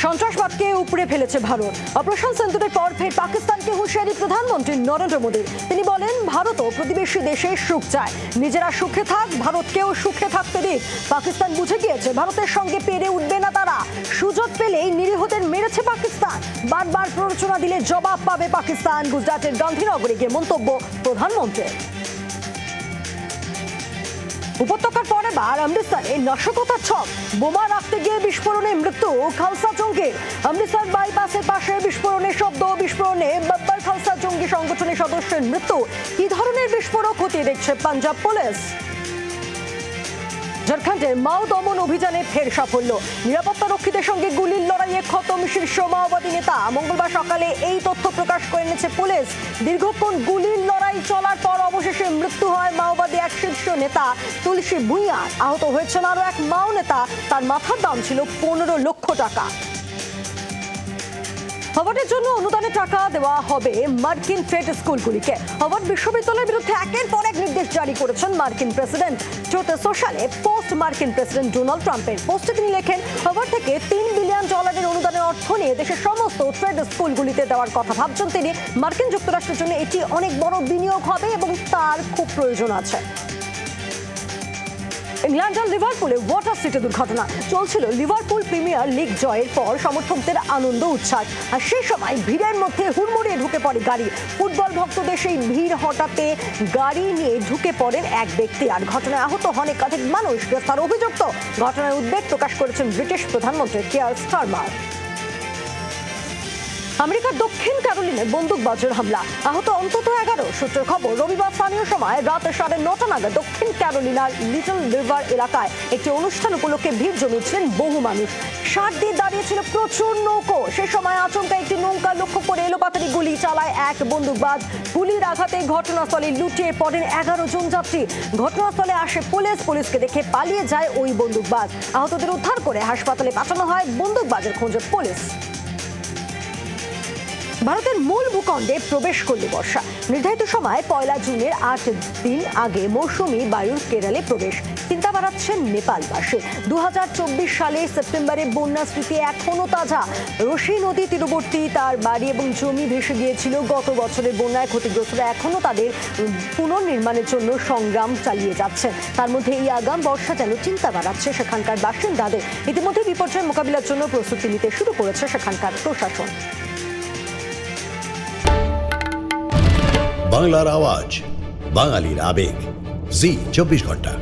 সন্ত্রাসবাদকে উপড়ে ফেলেছে ভারত। অপারেশন সিন্দুরের পর ফের পাকিস্তানকে হুঁশিয়ারি প্রধানমন্ত্রী নরেন্দ্র মোদীর। তিনি বলেন, ভারতও প্রতিবেশী দেশে সুখ চায়, নিজেরা সুখে থাক, ভারতকেও সুখে থাকতে দিক। পাকিস্তান বুঝে গিয়েছে ভারতের সঙ্গে পেরে উঠবে না তারা। সুযোগ পেলেই নিরীহদের মেরেছে পাকিস্তান, বারবার প্ররোচনা দিলে জবাব পাবে পাকিস্তান। গুজরাটের গান্ধীনগরে গিয়ে মন্তব্য প্রধানমন্ত্রীর। উপত্যকার পরে বার অমৃতসরে নাশকতার ছক, বোমা রাখতে গিয়ে বিস্ফোরণে মৃত্যু খালসা জঙ্গির। অমৃতসর বাইপাসের পাশে বিস্ফোরণের শব্দ, বিস্ফোরণে বাব্বার খালসা জঙ্গি সংগঠনের সদস্যের মৃত্যু। কি ধরনের বিস্ফোরক খতিয়ে দেখছে পাঞ্জাব পুলিশ। ঝাড়খণ্ডে মাও দমন অভিযানে ফের সাফল্য, নিরাপত্তা রক্ষীদের সঙ্গে গুলির লড়াইয়ে খতম শীর্ষ মাওবাদী নেতা। মঙ্গলবার সকালে এই তথ্য প্রকাশ করে এনেছে পুলিশ। দীর্ঘক্ষণ গুলির লড়াই চলার পর অবশেষে মৃত্যু হয় মাওবাদী এক শীর্ষ নেতা তুলসী ভুঁইয়ার। আহত হয়েছেন আরো এক মাও নেতা, তার মাথার দাম ছিল 15 লক্ষ টাকা। হার্ভার্ডের জন্য অনুদানে টাকা দেওয়া হবে মার্কিন ট্রেড স্কুলগুলিকে। হার্ভার্ড বিশ্ববিদ্যালয়ের বিরুদ্ধে একের পর এক নির্দেশ জারি করেছেন মার্কিন প্রেসিডেন্ট। ট্রুথ সোশ্যালে পোস্ট মার্কিন প্রেসিডেন্ট ডোনাল্ড ট্রাম্পের পোস্টে তিনি লেখেন, হার্ভার্ড থেকে $3 বিলিয়ন অনুদানের অর্থ নিয়ে দেশের সমস্ত ট্রেড স্কুলগুলিতে দেওয়ার কথা ভাবছেন তিনি। মার্কিন যুক্তরাষ্ট্রের জন্য এটি অনেক বড় বিনিয়োগ হবে এবং তার খুব প্রয়োজন আছে। ইংল্যান্ডের লিভারপুলে ওয়াটার সিটি দুর্ঘটনা চলছিল। লিভারপুল প্রিমিয়ার লিগ জয়ের পর সমর্থকদের আনন্দ উচ্ছ্বাস, আর সেই সময় ভিড়ের মধ্যে হুড়মুড়িয়ে ঢুকে পড়ে গাড়ি। ফুটবল ভক্তদের সেই ভিড় হটাতে গাড়ি নিয়ে ঢুকে পড়েন এক ব্যক্তি, আর ঘটনায় আহত হন একাধিক মানুষ। গ্রেফতার অভিযুক্ত। ঘটনায় উদ্বেগ প্রকাশ করেছেন ব্রিটিশ প্রধানমন্ত্রী কিয়ার স্টারমার। আমেরিকার দক্ষিণ ক্যারোলিনায় বন্দুকবাজের হামলা, আহত অন্তত 11। সূত্রের খবর, রবিবার স্থানীয় সময় রাত 9:30 নাগাদ দক্ষিণ ক্যারোলিনার লিটল রিভার এলাকায় একটি অনুষ্ঠান উপলক্ষে ভিড় জমিয়েছিলেন বহু মানুষ। সার দিয়ে দাঁড়িয়েছিল প্রচুর নৌকো। সে সময় আচমকা একটি নৌকা লক্ষ্য করে এলোপাতাড়ি গুলি চালায় এক বন্দুকবাজ। গুলির আঘাতে ঘটনাস্থলে লুটিয়ে পড়েন 11 জন যাত্রী। ঘটনাস্থলে আসে পুলিশ, পুলিশকে দেখে পালিয়ে যায় ওই বন্দুকবাজ। আহতদের উদ্ধার করে হাসপাতালে পাঠানো হয়। বন্দুকবাজের খোঁজে পুলিশ। ভারতের মূল ভূখণ্ডে প্রবেশ করল বর্ষা। নির্ধারিত সময় 1 জুনের 8 দিন আগে মৌসুমি বায়ুর কেরলে প্রবেশ। চিন্তা বাড়াচ্ছেন নেপালবাসী। 2024 সালে সেপ্টেম্বরে বন্যা স্মৃতি এখনো তাজা। রশি নদী তীরবর্তী তার বাড়ি এবং জমি ভেসে গিয়েছিল। গত বছরের বন্যায় ক্ষতিগ্রস্তরা এখনো তাদের পুনর্নির্মাণের জন্য সংগ্রাম চালিয়ে যাচ্ছেন। তার মধ্যে এই আগাম বর্ষা যেন চিন্তা বাড়াচ্ছে সেখানকার বাসিন্দাদের। ইতিমধ্যে বিপর্যয় মোকাবিলার জন্য প্রস্তুতি নিতে শুরু করেছে সেখানকার প্রশাসন। বাংলার আওয়াজ, বাঙালির আবেগ, জি 24 ঘন্টা।